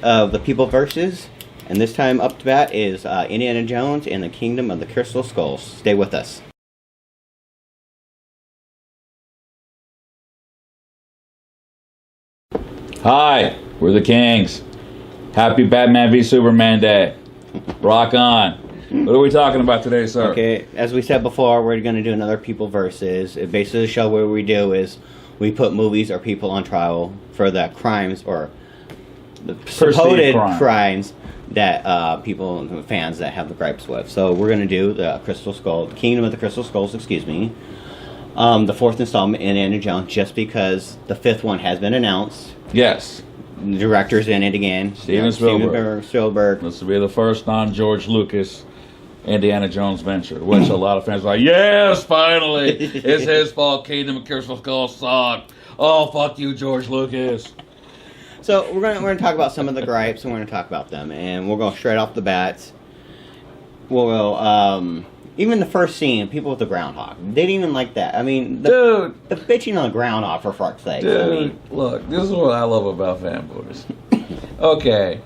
of the People Versus, and this time up to bat is Indiana Jones and the Kingdom of the Crystal Skulls. Stay with us. Hi, we're the Kings. Happy Batman v Superman Day. Rock on. What are we talking about today, sir? Okay, as we said before, we're going to do another People Versus. Basically, the show where we do is we put movies or people on trial for the crimes or the supposed crimes that people, fans that have the gripes with. So we're going to do the Crystal Skull, the Kingdom of the Crystal Skulls, excuse me. The fourth installment, Indiana Jones, just because the fifth one has been announced. Yes. The director's in it again. Steven Spielberg. This will be the first non-George Lucas Indiana Jones venture, which a lot of fans are like, yes, finally, it's his fault. Kingdom of Crystal Skulls sucked. Oh, fuck you, George Lucas. So we're gonna talk about some of the gripes, and we're gonna talk about them, and we'll go straight off the bat. We'll go. Even the first scene, people with the groundhog, they didn't even like that. I mean, the bitching on the groundhog, for fuck's sake. Dude, I mean, look, this is what I love about fanboys. Okay.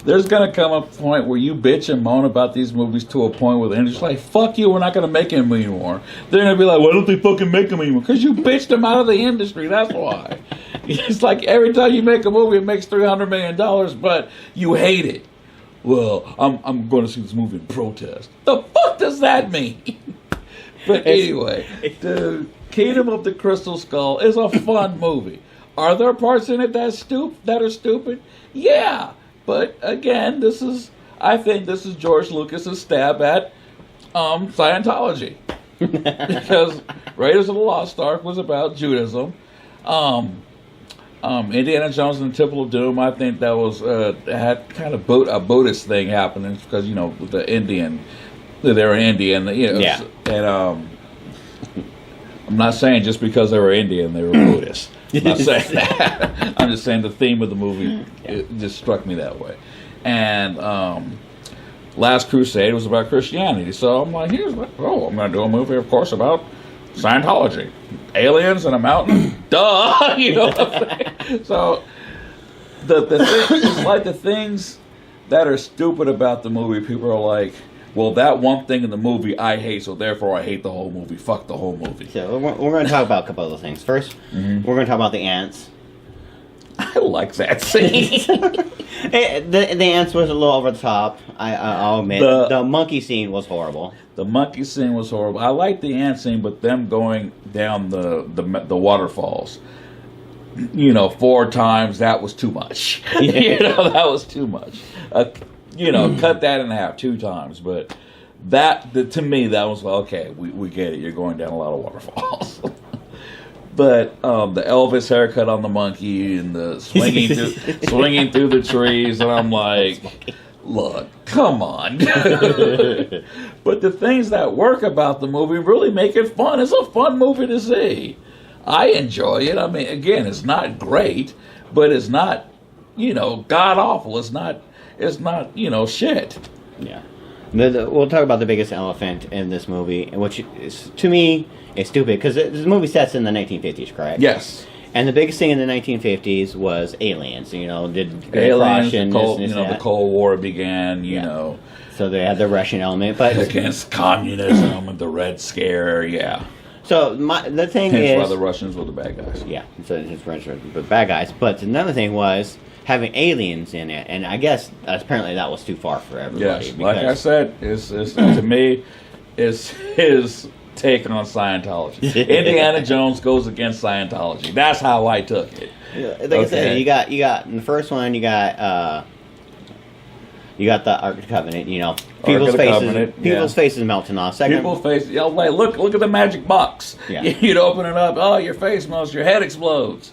There's going to come a point where you bitch and moan about these movies to a point where the industry's like, fuck you, we're not going to make them anymore. They're going to be like, why don't they fucking make them anymore? Because you bitched them out of the industry, that's why. It's like every time you make a movie, it makes $300 million, but you hate it. Well, I'm going to see this movie in protest. The fuck does that mean? But anyway, the Kingdom of the Crystal Skull is a fun movie. Are there parts in it that are stupid? Yeah. But again, I think this is George Lucas's stab at Scientology. Because Raiders of the Lost Ark was about Judaism. Indiana Jones and the Temple of Doom, I think that was had kind of a Buddhist thing happening because they're Indian, Yeah. And I'm not saying just because they were Indian they were Buddhist. I'm not saying that. I'm just saying the theme of the movie it just struck me that way. And Last Crusade was about Christianity, so I'm like, I'm going to do a movie, of course, about Scientology. Aliens in a mountain? Duh! You know what I'm saying? So, it's like the things that are stupid about the movie, people are like, well, that one thing in the movie I hate, so therefore I hate the whole movie. Fuck the whole movie. So, we're going to talk about a couple other things. First, we're going to talk about the ants. I like that scene. The ants was a little over the top. I'll admit. The monkey scene was horrible. The monkey scene was horrible. I like the ant scene, but them going down the waterfalls, 4 times, that was too much. That was too much. Cut that in half 2 times. But to me, that was okay. We get it. You're going down a lot of waterfalls. But the Elvis haircut on the monkey and the swinging through the trees, and I'm like, look, come on. But the things that work about the movie really make it fun. It's a fun movie to see. I enjoy it. I mean, again, it's not great, but it's not, god awful. It's not, shit. Yeah. We'll talk about the biggest elephant in this movie, which is, to me, is stupid, because this movie sets in the 1950s, correct? Yes. And the biggest thing in the 1950s was aliens. The Cold War began. So they had the Russian element, but against communism and the Red Scare. Yeah. So the thing Hence is, why the Russians were the bad guys. Yeah. So it's Russians were the bad guys. But another thing was having aliens in it, and I guess apparently that was too far for everybody. Yes. Like I said, it's to me, it's his take on Scientology. Indiana Jones goes against Scientology. That's how I took it. I said, you got in the first one, you got the Ark of the Covenant. People's faces melting off. Second, people's faces. Look at the magic box. Yeah. You'd open it up. Oh, your face melts. Your head explodes.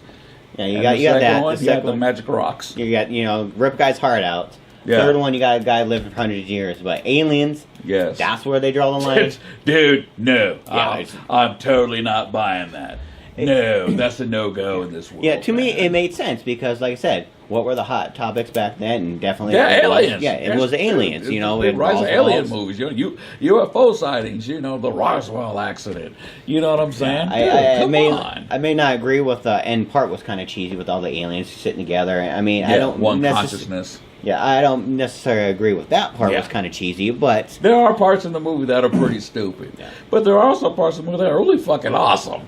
Yeah, you got that. You got the magic rocks. You got rip guy's heart out. Yeah. Third one, you got a guy living for hundreds of years. But aliens, yes, that's where they draw the line. Dude, no. Yeah, I'm totally not buying that. No, that's a no-go in this world. Yeah, to me, it made sense because, like I said, what were the hot topics back then? And definitely, aliens. It was aliens. The rise of alien movies. UFO sightings. The Roswell accident. You know what I'm saying? Come on. I may not agree with the end part was kind of cheesy with all the aliens sitting together. I mean, I don't consciousness. Yeah, I don't necessarily agree with that part. Was kind of cheesy, but there are parts in the movie that are pretty stupid. But there are also parts of the movie that are really fucking awesome.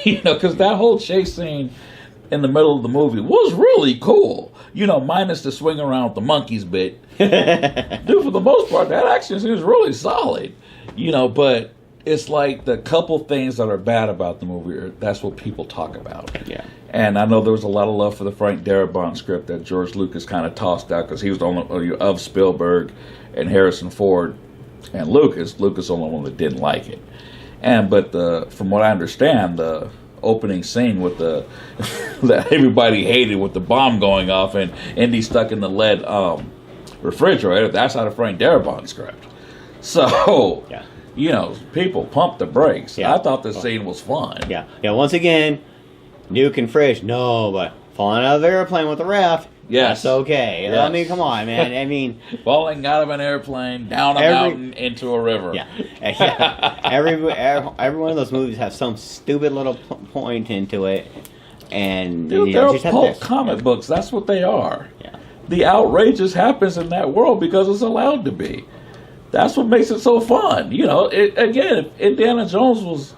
Because that whole chase scene in the middle of the movie was really cool. Minus the swing around with the monkeys bit. Dude, for the most part, that action scene is really solid. But it's like the couple things that are bad about the movie, that's what people talk about. Yeah. And I know there was a lot of love for the Frank Darabont script that George Lucas kind of tossed out because he was the only of Spielberg and Harrison Ford and Lucas. Lucas the only one that didn't like it. But from what I understand, the opening scene with that everybody hated with the bomb going off and Indy stuck in the lead refrigerator, that's out of Frank Darabont script. So, people pump the brakes. I thought the scene was fun. Yeah. Once again, Duke and Frisch, no, but falling out of the airplane with the raft, that's okay. Yes. I mean, come on, man. I mean, falling out of an airplane, down a mountain, into a river. Yeah. Every one of those movies have some stupid little point into it. And dude, they're pulp comic books. That's what they are. Yeah. The outrageous happens in that world because it's allowed to be. That's what makes it so fun. Again, if Indiana Jones was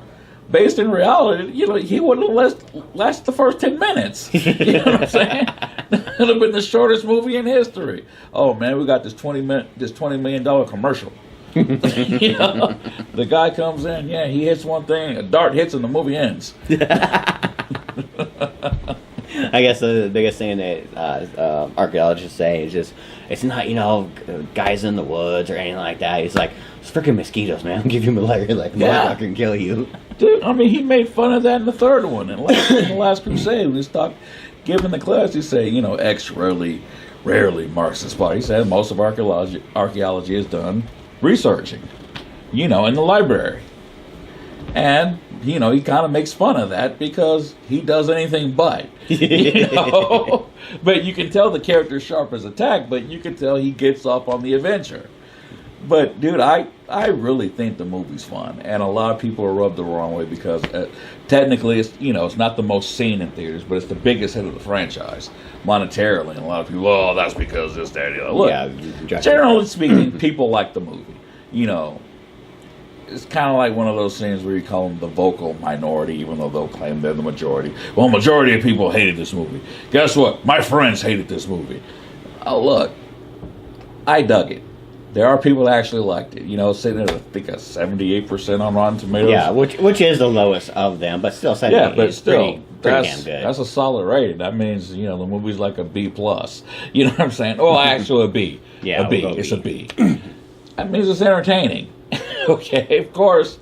based in reality, he wouldn't have lasted the first 10 minutes. You know what I'm saying? It would have been the shortest movie in history. Oh man, we got this $20 million commercial. The guy comes in, he hits one thing, a dart hits, and the movie ends. I guess the biggest thing that archaeologists say is just, it's not, guys in the woods or anything like that. It's like, it's freaking mosquitoes, man. I'll give you malaria, motherfucker can kill you. Dude, I mean, he made fun of that in the third one. In the Last Crusade, when he stopped giving the class, he said, X rarely marks the spot. He said most of archaeology is done researching, in the library. And, he kind of makes fun of that because he does anything but. But you can tell the character's sharp as a tack, but you can tell he gets off on the adventure. But, dude, I really think the movie's fun. And a lot of people are rubbed the wrong way because technically it's, it's not the most seen in theaters, but it's the biggest hit of the franchise monetarily. And a lot of people, that's because this, that, the other. Look, generally speaking, people like the movie. It's kind of like one of those things where you call them the vocal minority, even though they'll claim they're the majority. Well, majority of people hated this movie. Guess what? My friends hated this movie. Oh, look, I dug it. There are people that actually liked it. Sitting at, I think, a 78% on Rotten Tomatoes. Yeah, which is the lowest of them, but still 78. Yeah, but still, pretty damn good. That's a solid rating. That means, the movie's like a B+. You know what I'm saying? Oh, actually a B. Yeah, a B. It's a B. That means it's entertaining. Okay, of course,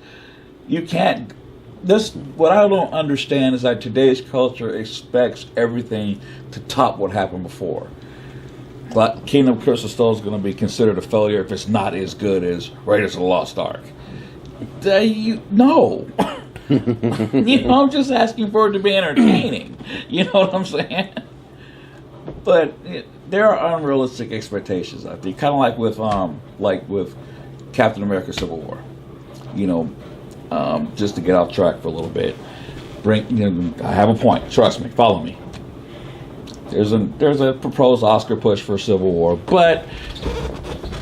you can't. What I don't understand is that today's culture expects everything to top what happened before. Kingdom of Crystal Skull is going to be considered a failure if it's not as good as Raiders of the Lost Ark. No. I'm just asking for it to be entertaining. You know what I'm saying? But there are unrealistic expectations, I think. Kind of like with Captain America: Civil War. Just to get off track for a little bit. I have a point. Trust me. Follow me. There's a proposed Oscar push for Civil War, but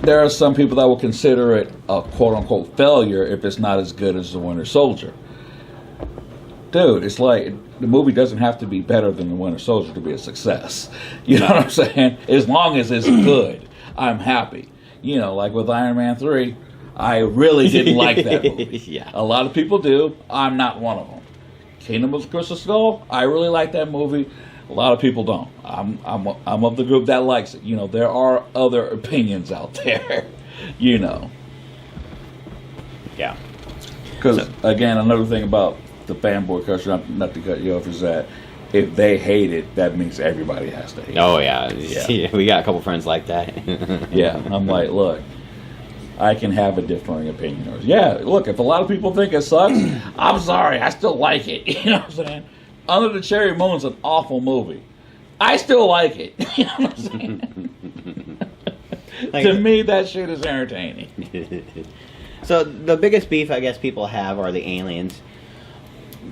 there are some people that will consider it a quote-unquote failure if it's not as good as The Winter Soldier. Dude, it's like the movie doesn't have to be better than The Winter Soldier to be a success. You know what I'm saying? As long as it's good, I'm happy. Like with Iron Man 3, I really didn't like that movie. Yeah. A lot of people do. I'm not one of them. Kingdom of the Crystal Skull, I really like that movie. A lot of people don't. I'm of the group that likes it. There are other opinions out there. Yeah. Because, again, another thing about the fanboy culture, not to cut you off, is that if they hate it, that means everybody has to hate it. Oh, yeah. We got a couple friends like that. Yeah. I'm like, look, I can have a differing opinion. Yeah, look, if a lot of people think it sucks, I'm sorry, I still like it. You know what I'm saying? Under the Cherry Moon's an awful movie. I still like it. You know what I'm saying? To me, that shit is entertaining. So the biggest beef I guess people have are the aliens.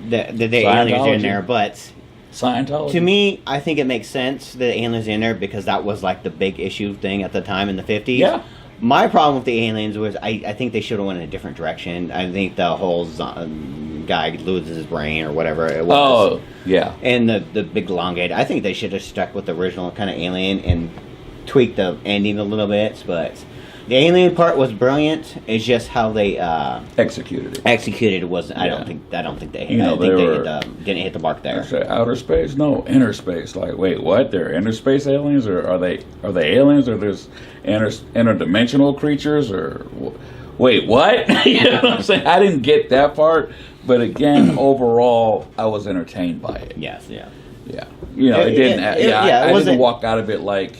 The aliens are in there, but Scientology. to me, I think it makes sense that the aliens are in there because that was like the big issue thing at the time in the 50s. Yeah. My problem with the aliens was I think they should have went in a different direction. I think the whole guy loses his brain or whatever it was. Oh, yeah. And the big elongated. I think they should have stuck with the original kind of alien and tweaked the ending a little bit. But the alien part was brilliant. It's just how they executed it. Executed it wasn't. Yeah. I don't think they. You know, I think they didn't hit the mark there. Outer space? No, inner space. Like, wait, what? They're inner space aliens, or are they aliens, or there's interdimensional creatures, or wait, what? You know what I'm saying? I didn't get that part, but again, overall, I was entertained by it. Yes, yeah. Yeah, you know, it didn't. I wasn't, didn't walk out of it like,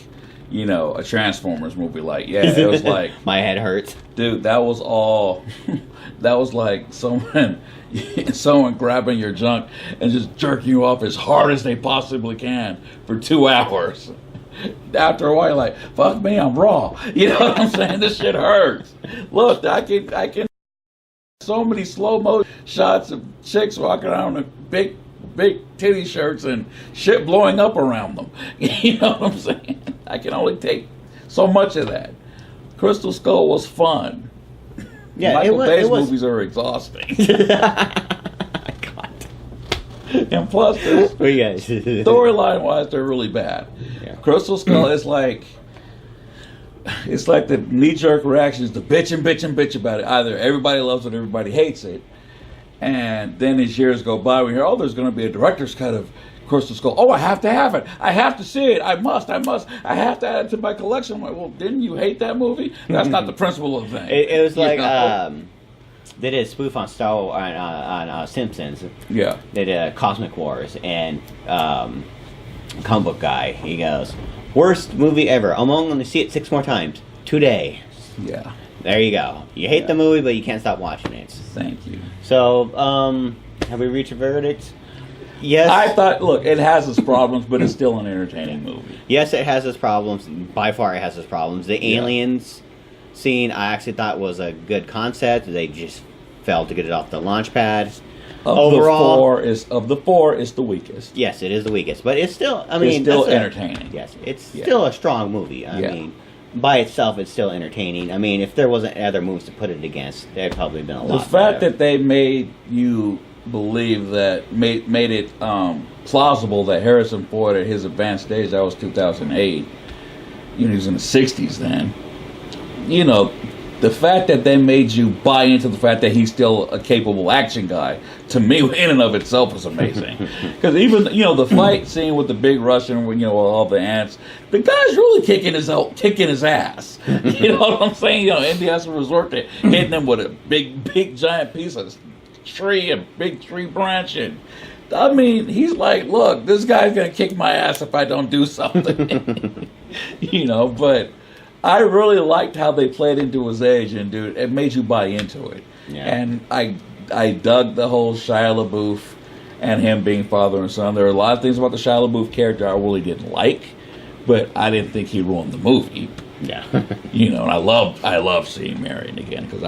you know, a Transformers movie. Like, yeah, it was like my head hurts, dude. That was all. That was like someone grabbing your junk and just jerking you off as hard as they possibly can for 2 hours. After a while, you're like, fuck me, I'm raw. You know what I'm saying? This shit hurts. Look, I can. So many slow mo shots of chicks walking around in big titty shirts and shit blowing up around them. You know what I'm saying? I can only take so much of that. Crystal Skull was fun. Yeah, Michael Bay's movies are exhausting. God. And plus, storyline wise, they're really bad. Yeah. Crystal Skull is like, it's like the knee-jerk reaction is to bitch about it. Either everybody loves it or everybody hates it. And then as years go by, we hear, oh, there's going to be a director's cut of Crystal Skull. Oh, I have to have it. I have to see it. I must. I have to add it to my collection. I'm like, well, didn't you hate that movie? That's not the principle of the thing. It was like, they did a spoof on on Simpsons. Yeah. They did Cosmic Wars, and comic book guy, he goes, worst movie ever. I'm only going to see it 6 more times today. Yeah. There you go. You hate the movie, but you can't stop watching it. Thank you. So, have we reached a verdict? Yes. I thought, look, it has its problems, but it's still an entertaining movie. Yes, it has its problems. By far, it has its problems. The aliens scene, I actually thought was a good concept. They just failed to get it off the launch pad. Overall, of the four, it's the weakest. Yes, it is the weakest, but it's still. I mean, it's still entertaining. Yes, it's still a strong movie. I mean, by itself, it's still entertaining. I mean, if there wasn't other movies to put it against, there'd probably been a lot. The fact that they made you believe that made it plausible that Harrison Ford at his advanced stage, that was 2008. You know, he was in the 60s then. You know, the fact that they made you buy into the fact that he's still a capable action guy, to me, in and of itself, is amazing. Because even, you know, the fight scene with the big Russian, you know, all the ants, the guy's really kicking his ass. You know what I'm saying? You know, and he has to resort to hitting him with a big giant piece of tree, a big tree branch, and I mean, he's like, look, this guy's gonna kick my ass if I don't do something. You know, but I really liked how they played into his age, and dude, it made you buy into it. Yeah. And I dug the whole Shia LaBeouf and him being father and son. There are a lot of things about the Shia LaBeouf character I really didn't like, but I didn't think he ruined the movie. Yeah. You know, and I love seeing Marion again because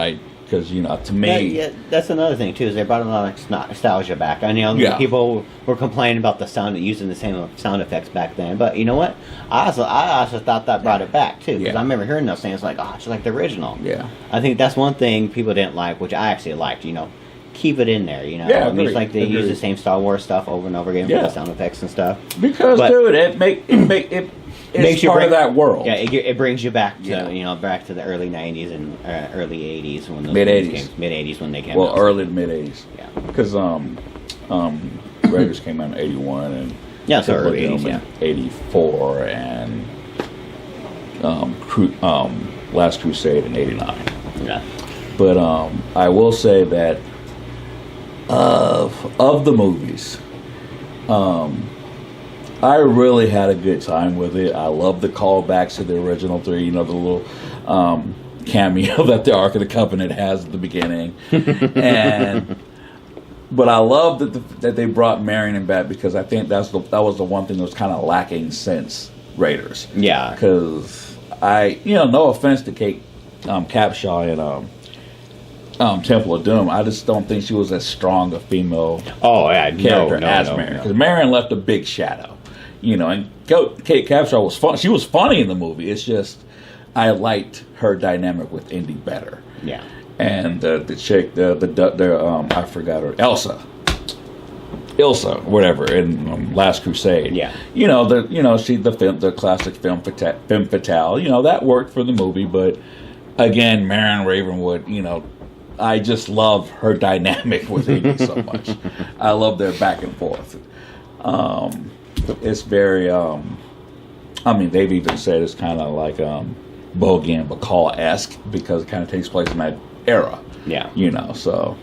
you know, to me, that's another thing too. Is they brought a lot of nostalgia back. I know people were complaining about the sound, using the same sound effects back then, but you know what? I also thought that brought it back too, because I remember hearing those things like, oh, it's like the original. Yeah. I think that's one thing people didn't like, which I actually liked. You know, keep it in there. You know, yeah, I mean, it's like they use the same Star Wars stuff over and over again with the sound effects and stuff. Because dude, it makes you part of that world. Yeah, it brings you back to back to the early '90s and early '80s when those mid '80s when they came out. Well, early to mid '80s. Yeah, because Raiders came out in '81 and so early '80s, '84 and Last Crusade in '89. Yeah, but I will say that of the movies, I really had a good time with it. I love the callbacks to the original three. You know, the little cameo that the Ark of the Covenant has at the beginning, and But I love that they brought Marion back because I think that was the one thing that was kind of lacking since Raiders. Yeah. Because no offense to Kate Capshaw and Temple of Doom, I just don't think she was as strong a female character as Marion. Because Marion left a big shadow, and Kate Capshaw was fun. She was funny in the movie. It's just I liked her dynamic with Indy better. Yeah. And the chick, I forgot her, Ilsa, whatever, in Last Crusade. Yeah. The classic femme fatale. That worked for the movie, but again, Marion Ravenwood, I just love her dynamic with Indy so much. I love their back and forth. It's very, they've even said it's kind of like Bogey and Bacall-esque because it kind of takes place in that era. Yeah. So.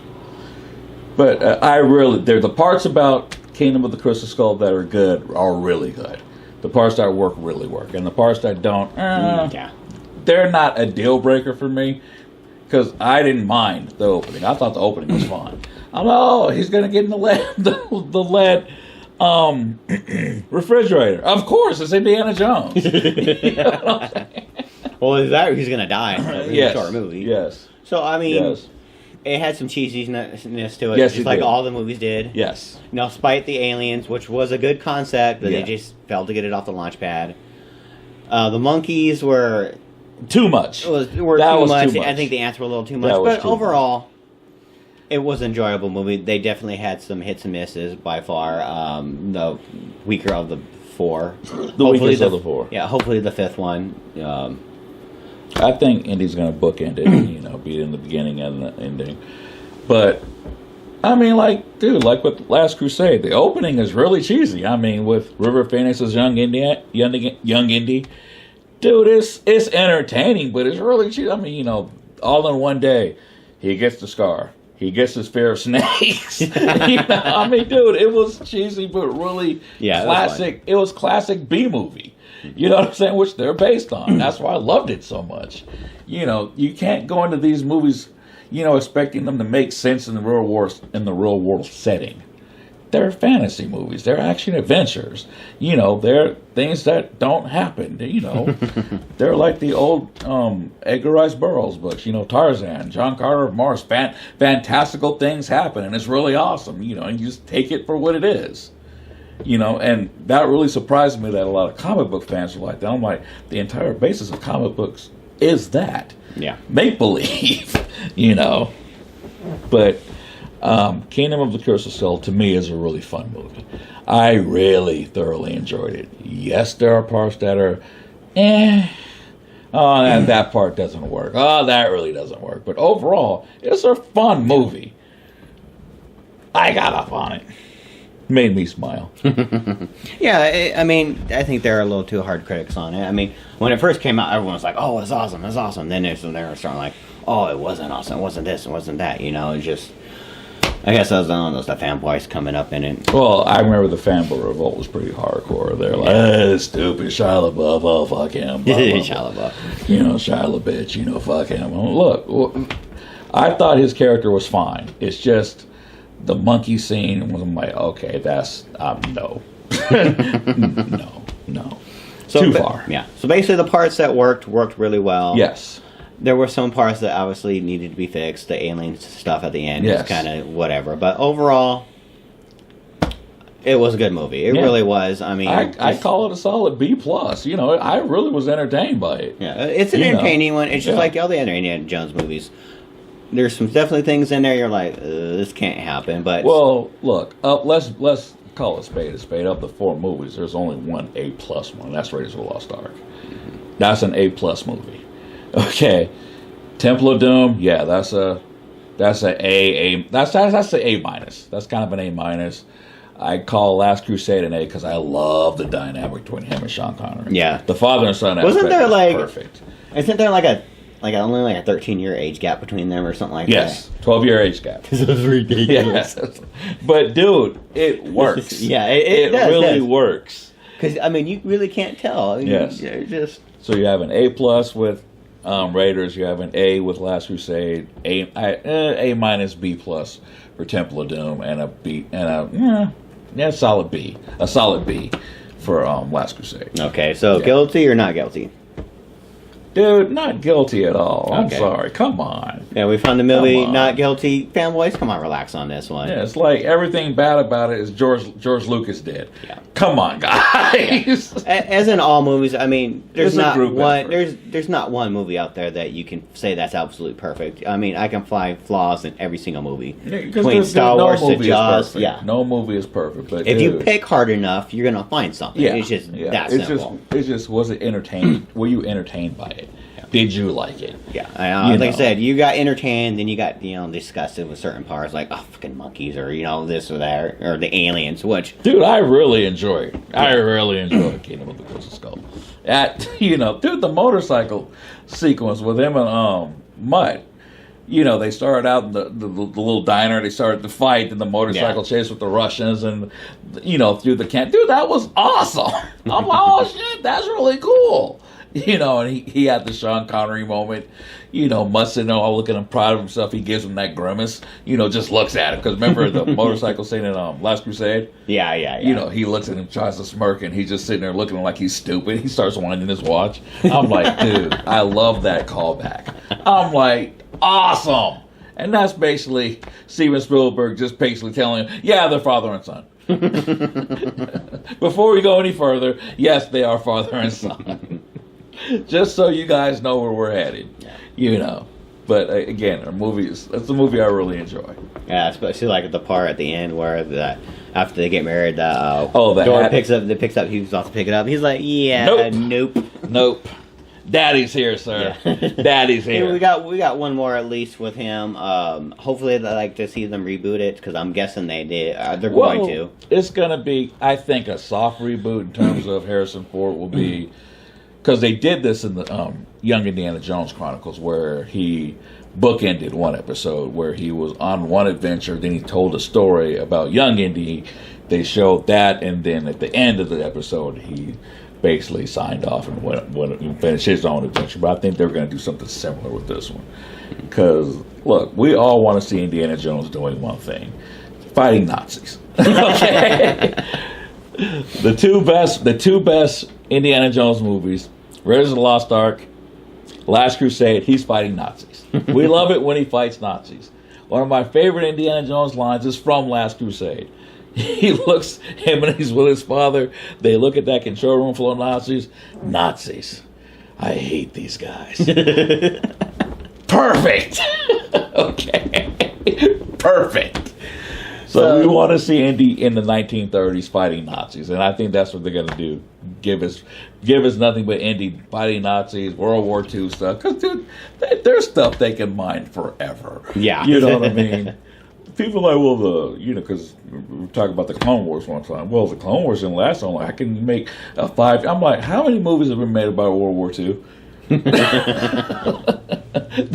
But there's the parts about Kingdom of the Crystal Skull that are good are really good. The parts that work really work. And the parts that don't, they're not a deal breaker for me. Because I didn't mind the opening. I thought the opening was fun. He's going to get in the lead refrigerator. Of course, it's Indiana Jones. You know what I'm saying? Well, is that he's going to die in the short movie? Yes. So, it had some cheesiness to it, yes, just like all the movies did. Yes. Spite the aliens, which was a good concept, but they just failed to get it off the launch pad. The monkeys were... Too much. Were too much. I think the ants were a little too much. But overall, it was an enjoyable movie. They definitely had some hits and misses by far. The weaker of the four. The weakest of the four. Yeah, hopefully the fifth one. I think Indy's going to bookend it, be it in the beginning and the ending. But, like with Last Crusade, the opening is really cheesy. With River Phoenix's young Indy. Dude, it's entertaining, but it's really cheap. All in one day, he gets the scar. He gets his fear of snakes. Dude, it was cheesy, but really classic. It was classic B movie. You know what I'm saying? Which they're based on. That's why I loved it so much. You can't go into these movies, expecting them to make sense in the real world setting. They're fantasy movies. They're action adventures. They're things that don't happen. They're like the old Edgar Rice Burroughs books. Tarzan, John Carter of Mars. Fantastical things happen, and it's really awesome. And you just take it for what it is. And that really surprised me that a lot of comic book fans were like that. I'm like, the entire basis of comic books is that. Yeah. Make believe. But. Kingdom of the Crystal Skull to me is a really fun movie. I really thoroughly enjoyed it. Yes, there are parts that are, and that part doesn't work. That really doesn't work. But overall, it's a fun movie. I got up on it. Made me smile. Yeah, I think they're a little too hard critics on it. When it first came out, everyone was like, "Oh, it's awesome, it's awesome." Then they were starting like, "Oh, it wasn't awesome. It wasn't this. It wasn't that." It's just. I guess I was on those the fanboys coming up in it. Well, I remember the fanboy revolt was pretty hardcore. They're like, stupid Shia LaBeouf, oh, fuck him. Blah, blah, blah. Shia LaBeouf. Shia LaBeouf, fuck him. Look, I thought his character was fine. It's just the monkey scene was like, okay, that's, no. No. Too far. Yeah. So basically the parts that worked really well. Yes. There were some parts that obviously needed to be fixed. The alien stuff at the end was kind of whatever. But overall, it was a good movie. It really was. I call it a solid B+. I really was entertained by it. Yeah, it's an entertaining one. It's just like all the other Indiana Jones movies. There's some definitely things in there you're like, this can't happen. But look, let's call it a spade. Of the 4 movies, there's only one A+ one. That's Raiders of the Lost Ark. That's an A+ movie. Okay, Temple of Doom. Yeah, that's an A. That's an A-. That's kind of an A-. I call Last Crusade an A because I love the dynamic between him and Sean Connery. Yeah, the father and son. Wasn't there perfect? Isn't there only a 13-year age gap between them or something like that? Yes, 12-year age gap. This is ridiculous. Yes. But dude, it works. Yeah, it really works. Because you really can't tell. Yes. Just so you have an A+ with Raiders, you have an A with Last Crusade, A minus B plus for Temple of Doom, and a B and a solid B for Last Crusade. Okay, so guilty or not guilty? Dude, not guilty at all. I'm Okay. sorry. Come on. Yeah, we found the movie not guilty. Fanboys, come on, relax on this one. Yeah, it's like everything bad about it is George Lucas did. Yeah. Come on, guys. As in all movies, I mean, there's It's a not group one. effort. There's not one movie out there that you can say that's absolutely perfect. I mean, I can find flaws in every single movie. Yeah, 'cause Between there's Star no Wars to movie is Jaws, perfect. yeah. No movie is perfect, but If you dude, pick hard enough, you're gonna find something. yeah, It's just that it's simple. just was it entertaining? Were you entertained by it? Did you like it? Yeah, You like I know. said, you got entertained, then you got disgusted with certain parts, like fucking monkeys, or this or that, or the aliens. Which Dude, I really enjoyed. I really enjoyed Kingdom of the Crystal Skull. Dude, the motorcycle sequence with him and Mutt. They started out in the little diner. They started the fight and the motorcycle chase with the Russians, and through the camp. Dude, that was awesome. I'm like, oh shit, that's really cool. And he had the Sean Connery moment. Mutt sitting there all looking and proud of himself. He gives him that grimace. Just looks at him because remember the motorcycle scene in Last Crusade. yeah. He looks at him, tries to smirk, and he's just sitting there looking like he's stupid. He starts winding his watch. I'm like, dude, I love that callback. I'm like, awesome. And that's basically Steven Spielberg just basically telling him, yeah, they're father and son. Before we go any further, yes, they are father and son. Just so you guys know where we're headed. But again, it's a movie I really enjoy. Yeah, especially like the part at the end where after they get married, the the door hat. picks up. He was about to pick it up. He's like, Nope. Daddy's here, sir. Yeah. Daddy's Hey, here. we got one more at least with him. Hopefully, they like to see them reboot it because I'm guessing they did. They're going to. It's gonna be, I think, a soft reboot in terms of Harrison Ford will be, because they did this in the Young Indiana Jones Chronicles, where he bookended one episode where he was on one adventure, then he told a story about young Indy. They showed that, and then at the end of the episode, he basically signed off and went and finished his own adventure. But I think they're going to do something similar with this one. Because, look, we all want to see Indiana Jones doing one thing: fighting Nazis. Okay? The two best Indiana Jones movies, Raiders of the Lost Ark, Last Crusade, he's fighting Nazis. We love it when he fights Nazis. One of my favorite Indiana Jones lines is from Last Crusade. Him and he's with his father, they look at that control room full of Nazis. I hate these guys. Perfect. Okay. Perfect. So we want to see Indy in the 1930s fighting Nazis, and I think that's what they're going to do. Give us nothing but Indy fighting Nazis, World War II stuff. Because, dude, there's stuff they can mine forever. Yeah. You know what I mean? People are like, well, because we talked about the Clone Wars one time. Well, the Clone Wars didn't last long. I can make a 5. I'm like, how many movies have been made about World War II?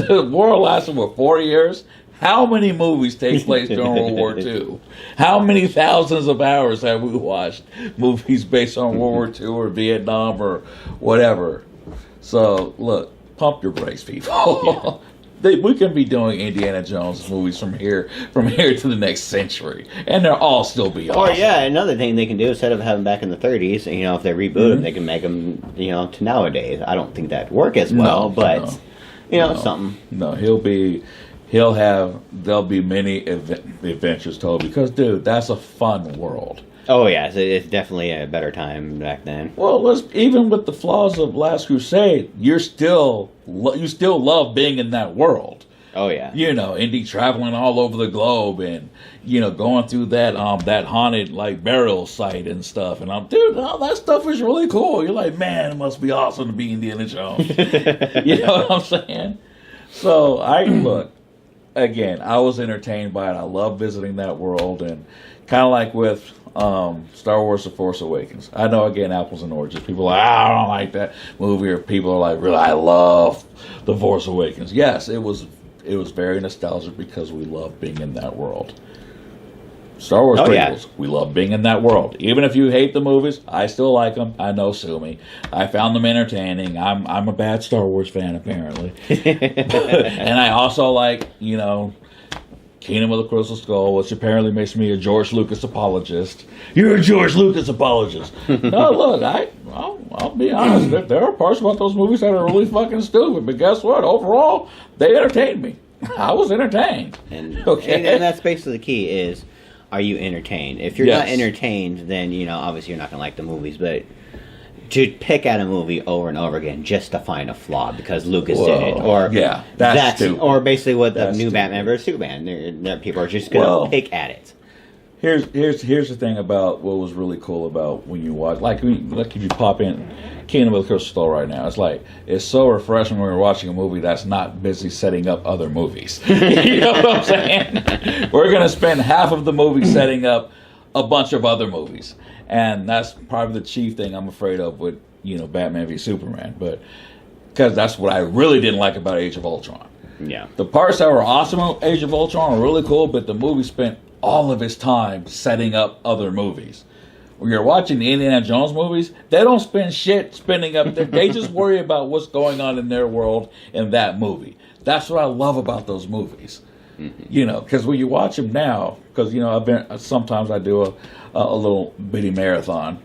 The war lasted, 4 years? How many movies take place during World War II? How many thousands of hours have we watched movies based on World War II or Vietnam or whatever? So, look, pump your brakes, people. We can be doing Indiana Jones movies from here to the next century, and they'll all still be awesome. Or another thing they can do instead of having back in the 30s, if they reboot them, they can make them, to nowadays. I don't think that'd work as well, but it's something. No, there'll be many adventures told because, dude, that's a fun world. Oh yeah, it's definitely a better time back then. Well, even with the flaws of Last Crusade, you still love being in that world. Oh yeah, Indy traveling all over the globe and going through that haunted burial site and stuff. And all that stuff is really cool. You're like, man, it must be awesome to be Indiana Jones. You know what I'm saying? So look. Again, I was entertained by it. I love visiting that world, and kind of like with Star Wars: The Force Awakens. I know, again, apples and oranges. People are like, I don't like that movie, or people are like, really, I love The Force Awakens. Yes, it was very nostalgic because we love being in that world. Star Wars Oh, prequels. yeah. We love being in that world. Even if you hate the movies, I still like them. I know, sue me. I found them entertaining. I'm a bad Star Wars fan, apparently. And I also like, Kingdom of the Crystal Skull, which apparently makes me a George Lucas apologist. You're a George Lucas apologist. No, look, I'll be honest. There are parts about those movies that are really fucking stupid. But guess what? Overall, they entertained me. I was entertained. And, Okay. and that's basically the key is, are you entertained? If you're Yes. not entertained, then, obviously you're not going to like the movies. But to pick out a movie over and over again just to find a flaw because Lucas did it, or yeah, that's stupid. or basically what the That's new stupid. Batman vs Superman, people are just going to pick at it. Here's the thing about what was really cool about when you watch, like if you pop in Kingdom of the Crystal Skull right now, it's so refreshing when we're watching a movie that's not busy setting up other movies. You know what I'm saying? We're gonna spend half of the movie setting up a bunch of other movies, and that's probably the chief thing I'm afraid of with Batman v Superman, but because that's what I really didn't like about Age of Ultron. Yeah. The parts that were awesome of Age of Ultron were really cool, but the movie spent all of its time setting up other movies. When you're watching the Indiana Jones movies, they don't spend shit spinning up there. They just worry about what's going on in their world in that movie. That's what I love about those movies. Because when you watch them now, because sometimes I do a little bitty marathon.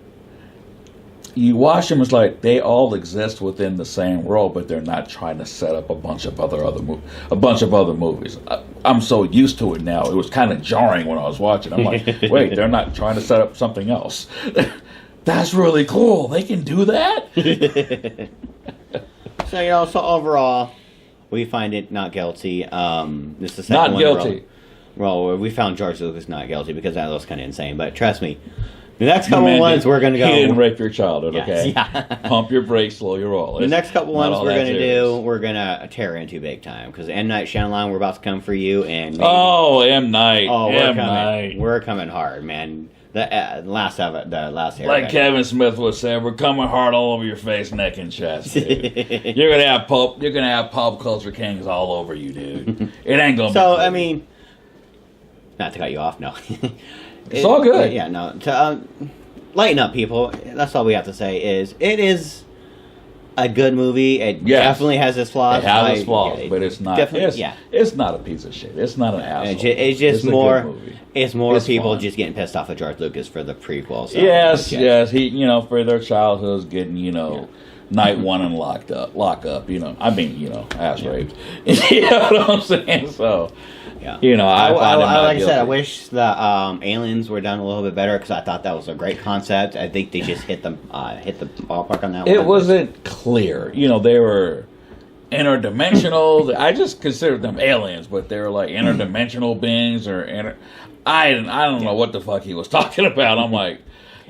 You watch them, it's like they all exist within the same world, but they're not trying to set up a bunch of other movies. I'm so used to it now. It was kind of jarring when I was watching. I'm like, wait, they're not trying to set up something else. That's really cool. They can do that. So overall, we find it not guilty. This is the second Not one. guilty. Well, we found George Lucas not guilty because that was kind of insane. But trust me, the next couple ones we're going to go. He didn't rape your childhood, Yes, okay? yeah. Pump your brakes, slow your roll. The next couple Not ones all we're that going to serious. do, we're going to tear into big time because M. Night Shyamalan, we're about to come for you, and maybe, Oh, M. Night. we're M. coming, Night. we're coming hard, man. The last Airbender. Like Kevin Smith would say, we're coming hard all over your face, neck, and chest. Dude. You're gonna have pop culture kings all over you, dude. It ain't gonna. So be I mean, not to cut you off, no. It's all good. Yeah, no. To lighten up, people. That's all we have to say. It is a good movie. It Yes. definitely has its flaws. It has its flaws, yeah, but it's not. definitely. It's not a piece of shit. It's not an asshole. It's just a good more. movie. It's more It's people fun. just getting pissed off at George Lucas for the prequel. So Yes, yeah. yes. He, for their childhoods getting, night one and lock up. Ass raped. You know what I'm saying? So, Yeah. I find him not like I said, I guilty. wish the aliens were done a little bit better because I thought that was a great concept. I think they just hit the ballpark on that one. It wasn't clear. They were interdimensional. I just considered them aliens, but they were like interdimensional beings or I don't know what the fuck he was talking about. I'm like,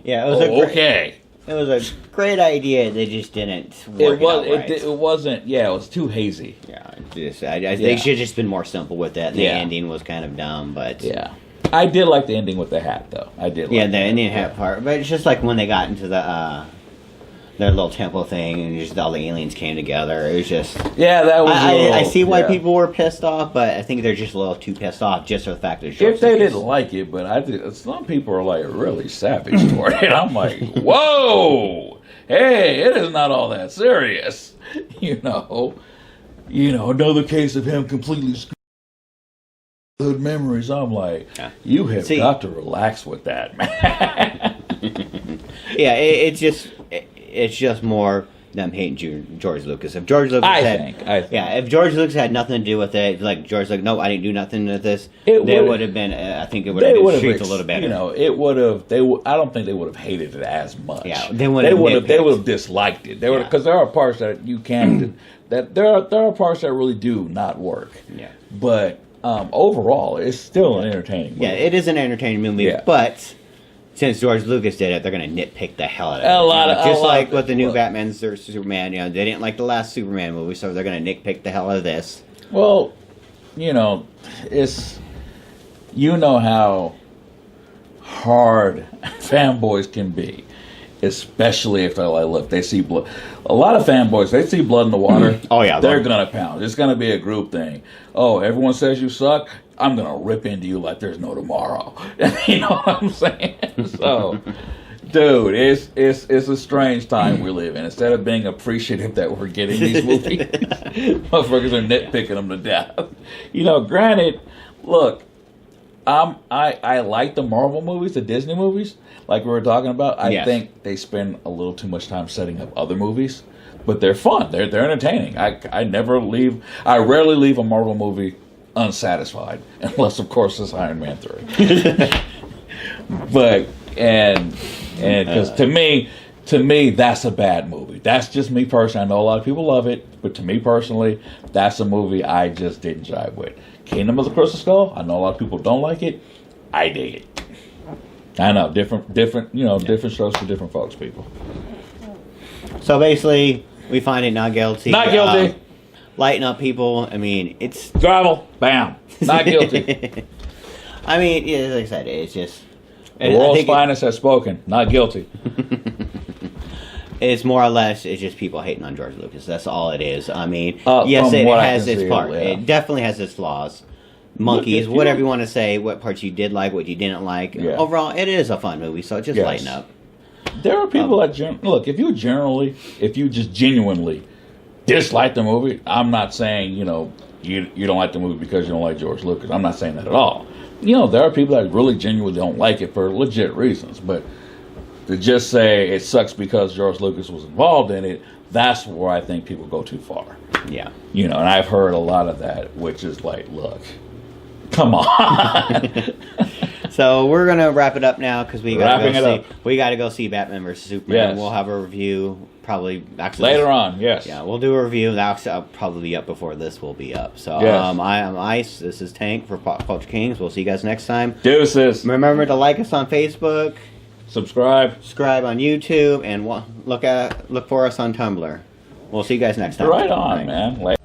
Yeah, it was okay. It was a great idea. They just didn't work it out right. It wasn't. Yeah, it was too hazy. Yeah, they should have just been more simple with that. The Yeah. ending was kind of dumb, but Yeah, I did like the ending with the hat though. I did. yeah, like the that. ending hat part. But it's just like when they got into the their little temple thing, and just all the aliens came together. It was just. Yeah, that was. I see why yeah. people were pissed off, but I think they're just a little too pissed off just for the fact that it's If George they Lucas. didn't like it, but I think some people are like really savage toward it. I'm like, whoa, hey, it is not all that serious, Another case of him completely good memories. I'm like, you have got to relax with that, man. Yeah, it's just more them hating George Lucas. If George Lucas I think. if George Lucas had nothing to do with it, like George like, no, I didn't do nothing with this. They would have been. I think it would have been treated a little better. It would have. I don't think they would have hated it as much. Yeah, they would have. They nitpicked. would have disliked it. They would because there are parts that you can. that there are parts that really do not work. Yeah. But overall, it's still an entertaining movie. Yeah, it is an entertaining movie, Yeah. but since George Lucas did it, they're going to nitpick the hell out of it. A lot like of with the new look. Batman vs Superman. They didn't like the last Superman movie, so they're going to nitpick the hell out of this. Well, it's how hard fanboys can be, especially if they see blood. A lot of fanboys, they see blood in the water. Oh, yeah, they're gonna pound. It's gonna be a group thing. Oh, everyone says you suck. I'm gonna rip into you like there's no tomorrow. You know what I'm saying? So, dude, it's a strange time we live in. Instead of being appreciative that we're getting these movies, motherfuckers are nitpicking them to death. You know, granted, look, I like the Marvel movies, the Disney movies, like we were talking about. I think they spend a little too much time setting up other movies, but they're fun. They're entertaining. I rarely leave a Marvel movie unsatisfied, unless of course it's Iron Man 3. But because to me that's a bad movie. That's just me personally. I know a lot of people love it, but to me personally, that's a movie I just didn't jive with. Kingdom of the Crystal Skull, I know a lot of people don't like it. I dig it. I know, different shows for different folks, people. So basically, we find it not guilty. Not guilty. Lighten up, people. I mean, it's gravel. Bam. Not guilty. I mean, yeah, like I said, it's just the world's finest has spoken. Not guilty. It's more or less, it's just people hating on George Lucas. That's all it is. I mean, yes, it has its part. Yeah. It definitely has its flaws. Monkeys, whatever you want to say, what parts you did like, what you didn't like. Yeah. Overall, it is a fun movie, so just lighten up. There are people that look. If you just genuinely dislike the movie, I'm not saying you don't like the movie because you don't like George Lucas. I'm not saying that at all. There are people that really genuinely don't like it for legit reasons, but to just say it sucks because George Lucas was involved in it, that's where I think people go too far. Yeah. And I've heard a lot of that, which is like, look, come on. So we're gonna wrap it up now because we gotta go see Batman vs Superman. Yes. We'll have a review probably later on. Yes. Yeah, we'll do a review. That'll probably be up before this will be up. So I am Ice. This is Tank for Pop Culture Kings. We'll see you guys next time. Deuces. Remember to like us on Facebook. Subscribe on YouTube, and look for us on Tumblr. We'll see you guys next time. Right on, man.